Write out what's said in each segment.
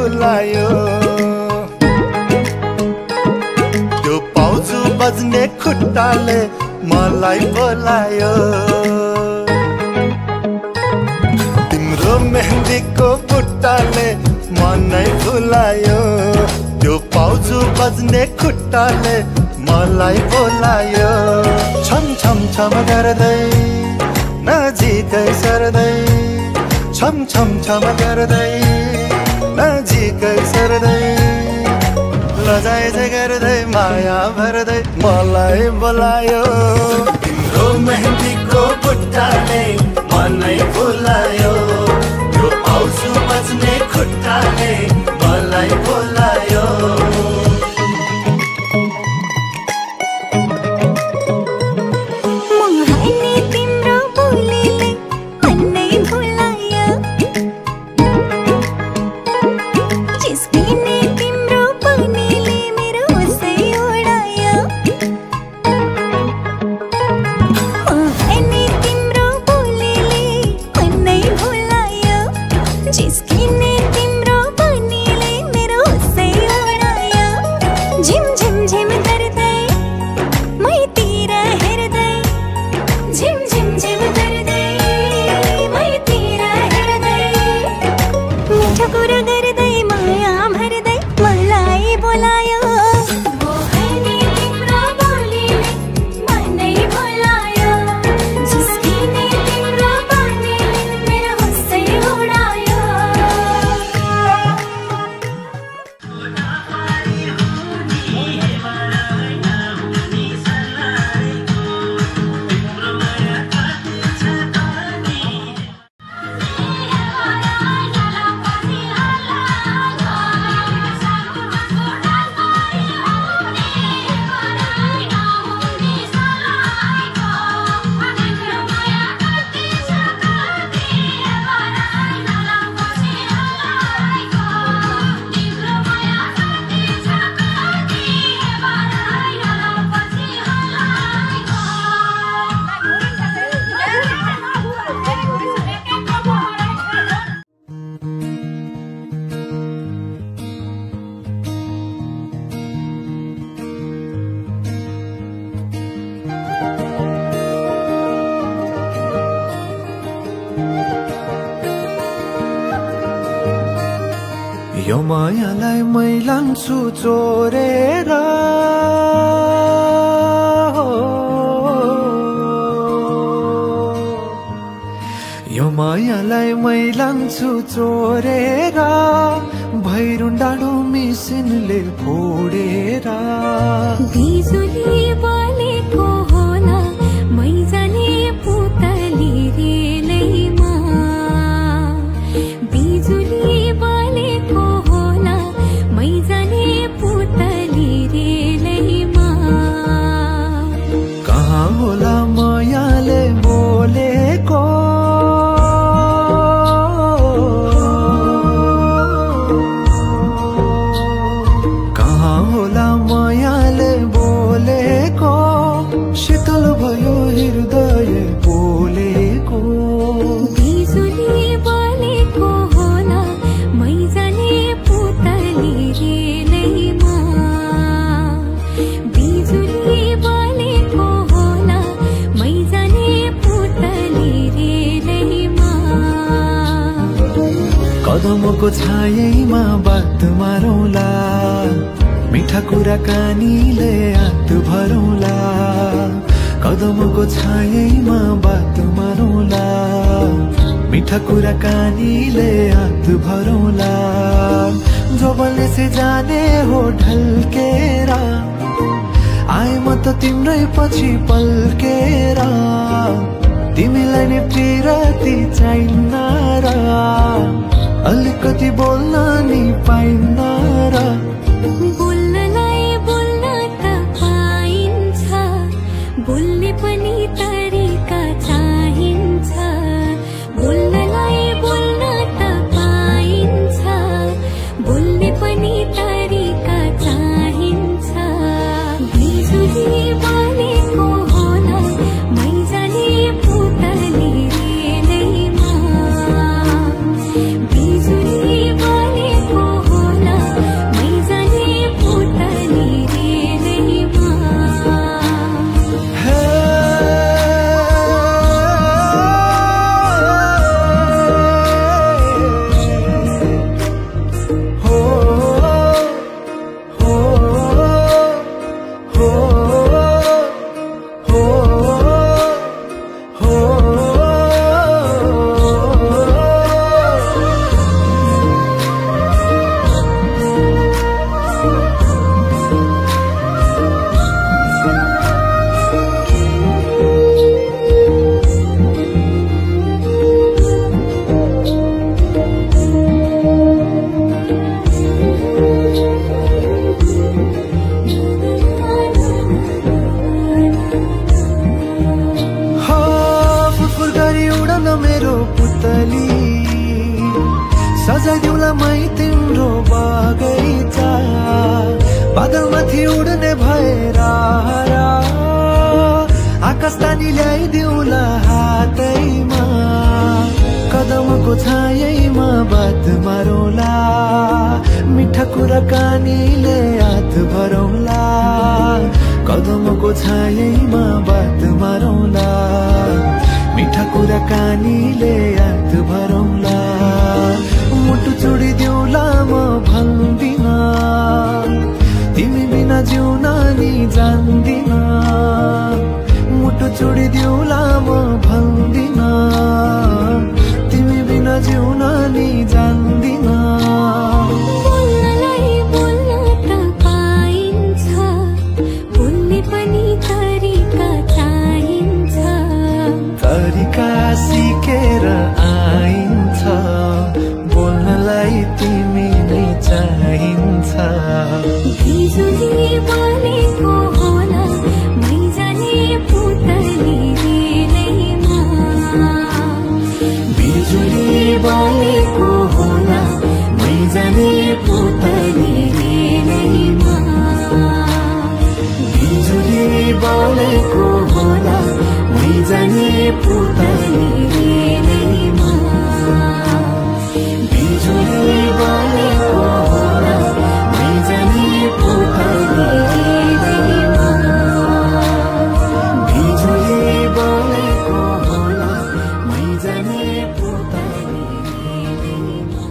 फुलायो त्यो पाउजु बज्ने खुट्टाले मलाई बोलायो तिम्रो मेहन्दीको बुट्टाले मनै फुलायो त्यो पाउजु बज्ने खुट्टाले मलाई बोलायो छम छम छम गर्दै नजिकै सर्दै छम छम छम गर्दै नजिकै सर्दै लजाइ चाहिँ गर्दै माया भर्दै मलाई बोलायो तिम्रो मेहन्दीको बुट्टाले मनै फुलायो त्यो पाउजु बज्ने खुट्टाले मलाई बोलायो यो मायालाई मै लान्छु चोरेर यो मायालाई मै लान्छु चोरेर भैरुन डाँडो मिसिनले फोडेर बिजुली बलेको होला मै जाने पुतली रेलैमा बिजुली बलेको होला मै जाने पुतली रेलैमा कहाँ होला मायाले बोलेको कहाँ होला मायाले बोलेको शीतल भयो हृदय बोलेको बिजुली बलेको होला मै जाने पुतली रेलैमा बिजुली बलेको होला मै जाने पुतली रेलैमा कदमको छायैमा बात मारौँला मिठा कुराकानीले हात भरौँला कदमको छायैमा बात मारौँला मिठा कुराकानीले हात भरौँला जोबलले से जाने हो ढल्केर आए म त तिम्रै पछि पल्केर तिमीलाई नि पिरती चाहिन्न र अलिकति बोल्न नि पाइन्न र बोल्नलाई बोल्न त पाइन्छ बोल्ने पनि तरिका चाहिन्छ बोल्नलाई बोल्न त पाइन्छ बोल्ने पनि तरिका चाहिन्छ बिजुली बलेको होला मै जाने पुतली रेलैमा बिजुली बलेको कुराकानीले हात भरौँला कदमको छायैमा बात मारौँला मिठा कुराकानीले हात भरौँला मुटु छोडिदेऊला म भन्दिन तिमी बिना जिउन नि जान्दिन मुटु छोडिदेऊला म भन्दिन तिमी बिना जिउन नि जान्दिन सिकेर आइन्छ बोल्नलाई तिमी नै चाहिन्छ बिजुली बलेको होला मैजाने पुतली रेलैमा बिजुली बलेको होला मैजाने पुतली रेलैमा बिजुली बलेको होला मैजाने पुतली रेलैमा बिजुली बलेको होला मैजाने पुतली रेलैमा बिजुली बलेको होला मैजाने पुतली रेलैमा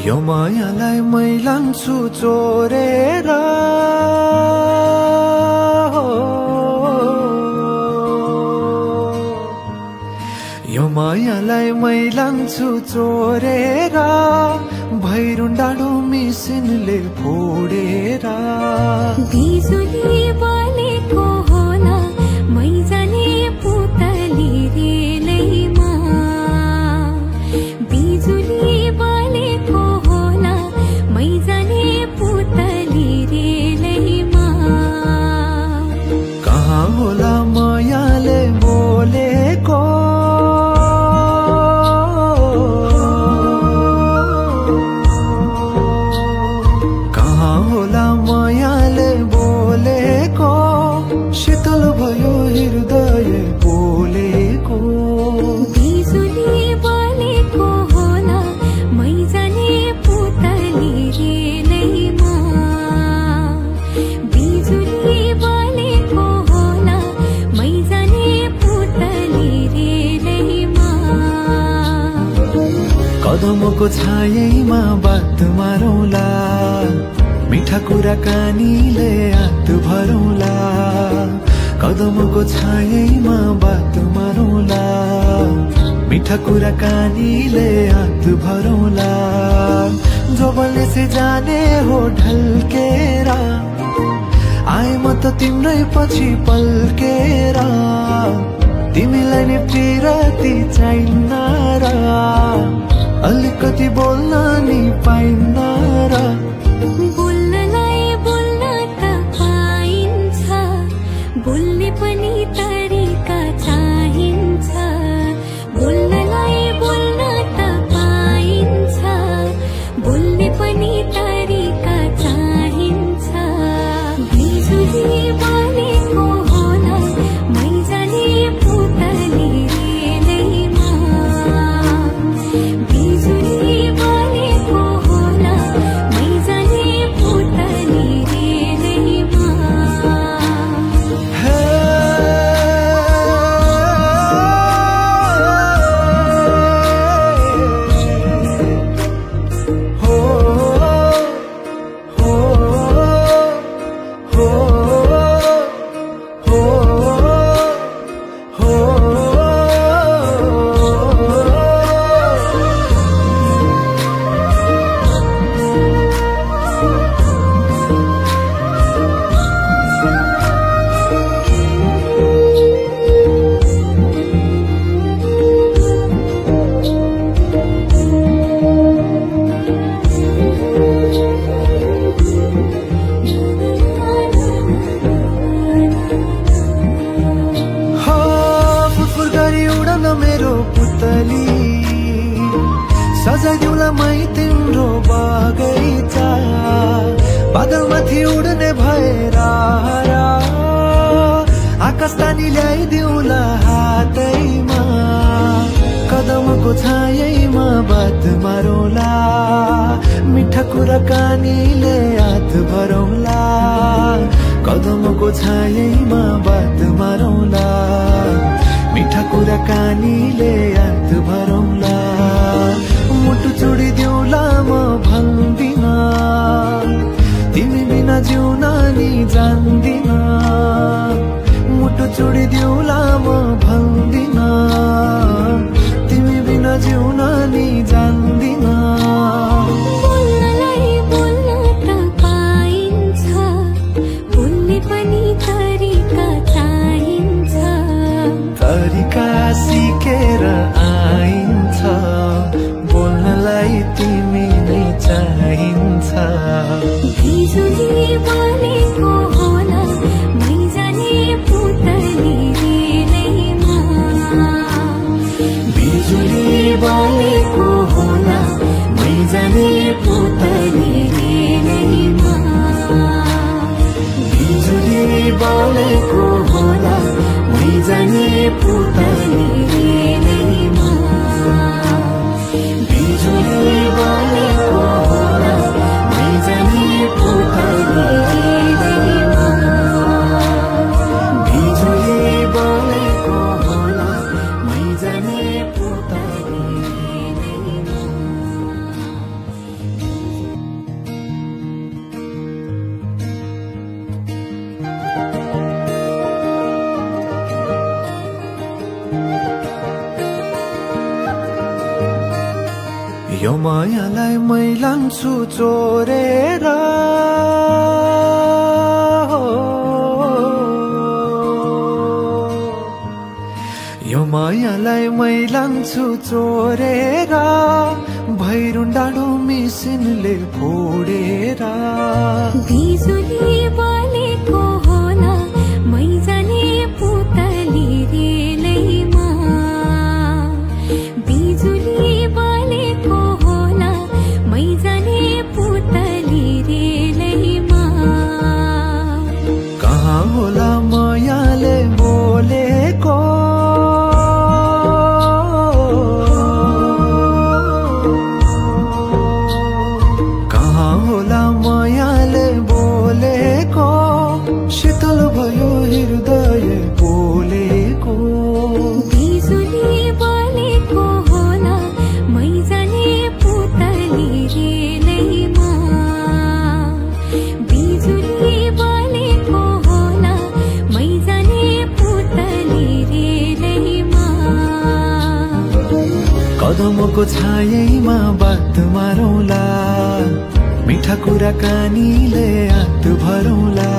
यो मायालाई मै लान्छु चोरेर यो मायालाई मै लान्छु चोरेर भैरुन डाँडो मिसिनले फोडेर बिजुली बलेको होला मैजाने पुतली रेलैमा बिजुली बलेको होला मैजाने पुतली रेलैमा कहाँ होला मायाले बोलेको कहाँ होला मायाले बोलेको शीतल भयो हृदय बोलेको बिजुली बलेको होला मैजाने पुतली रेलैमा बिजुली बलेको होला मैजाने पुतली रेलैमा कदमको छायैमा बात मारौँला मिठा कुराकानीले हात भरौँला कदमको छायैमा बात मारौँला मिठा कुराकानीले हात भरौँला जोबलले से जाने हो ढल्केर आए म त तिम्रै पछि पल्केर तिमीलाई नि प्रियति चाहिन्न र अलिकति बोल्न नि पाइन्न र बोल्नलाई बोल्न त पाइन्छ बोल्ने पनि तरिका चाहिन्छ बोल्नलाई बोल्न त पाइन्छ बोल्ने पनि तरिका चाहिन्छ बिजुली बलेको होला मैजाने पुतली रेलैमा बिजुली बलेको होला बादलमाथि उड्ने भएर आकाश तानी ल्याइदिउँला हातैमा कदमको छायैमा बात मारौँला मिठा कुराकानीले हात भरौँला कदमको छायैमा बात मारौँला मिठा कुराकानीले हात भरौँला मुटु छोडिदेऊला म भन्दिन तिमी बिना जिउन नि जान्दिन मुटु छोडिदेऊला म भन्दिन तिमी बिना जिउन नि जान्दिन बोल्नलाई बोल्न त पाइन्छ बोल्ने पनि तरिका चाहिन्छ तरिका सिकेर आइन्छ बोल्नलाई तिमी नै चाहिन्छ बिजुली बलेको होला मैजाने पुतली रेलैमा बिजुली बलेको होला मैजाने पुतली रेलैमा बिजुली बलेको होला मैजाने पुतली रेलैमा बिजुली बलेको होला मैजाने पुतली रेलैमा बिजुली बलेको होला मैजाने पुतली रेलैमा यो मायालाई मै लान्छु चोरेर यो मायालाई मै लान्छु चोरेर भैरुन डाँडो मिसिनले फोडेर बिजुली बलेको होला मैजाने पुतली रेलैमा बिजुली बलेको होला मैजाने पुतली रेलैमा कहाँ होला मायाले बोलेको कहाँ होला मायाले बोलेको शीतल भयो हृदय बोलेको बिजुली बलेको होला मैजाने पुतली रेलैमा बिजुली बलेको होला मैजाने पुतली रेलैमा कदमको छायैमा बात मारौँला मिठा कुराकानीले हात भरौँला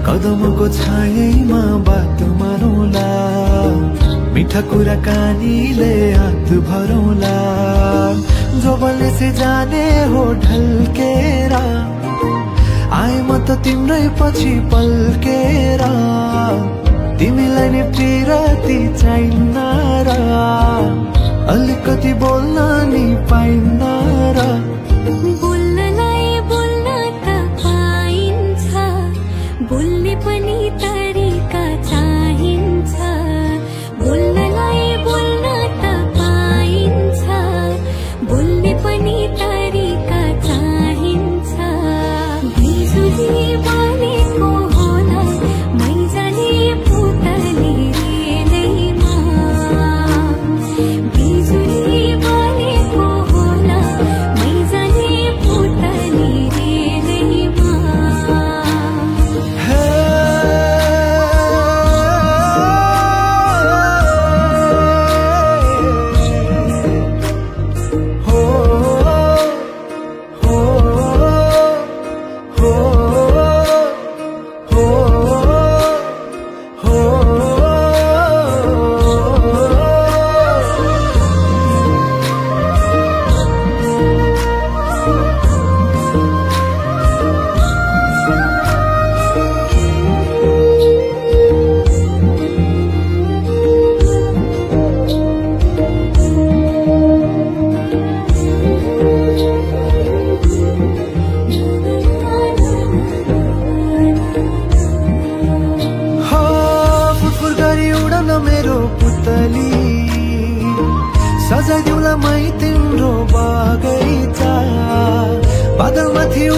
कदमको छायैमा बात मारौँला मिठा कुराकानीले हात भरौँला जोबले से जाने हो ढल्केर आए म त तिम्रै पछि पल्केर तिमीलाई नि पिरती चाहिन्न र अलिकति बोल्न नि पाइन्न र बोल्नलाई बोल्न त पाइन्छ बोल्ने पनि तरिका चाहिन्छ बोल्नलाई बोल्न त पाइन्छ बोल्ने पनि तरिका चाहिन्छ बिजुली बलेको होला मैजाने पुतली रेलैमा बिजुली बलेको होला मैजाने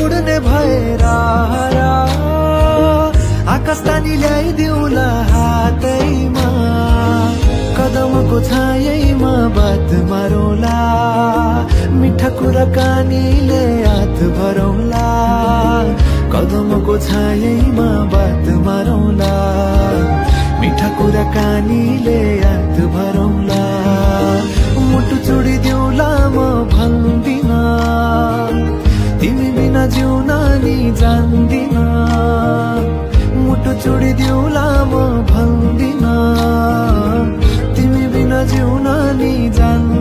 उड्ने भएर आकाश तानी ल्याइदिउला हातैमा कदमको छायैमा बात मारौला मिठा कुराकानीले हात भरौला कदमको छायैमा बात मारौला मिठा कुराकानीले हात भरौला मुटु छोडिदेऊला म भन्दिन तिमी बिना जिउन नि जान्दिन मुटु छोडिदेऊला म भन्दिन तिमी बिना जिउन नि जान्दिन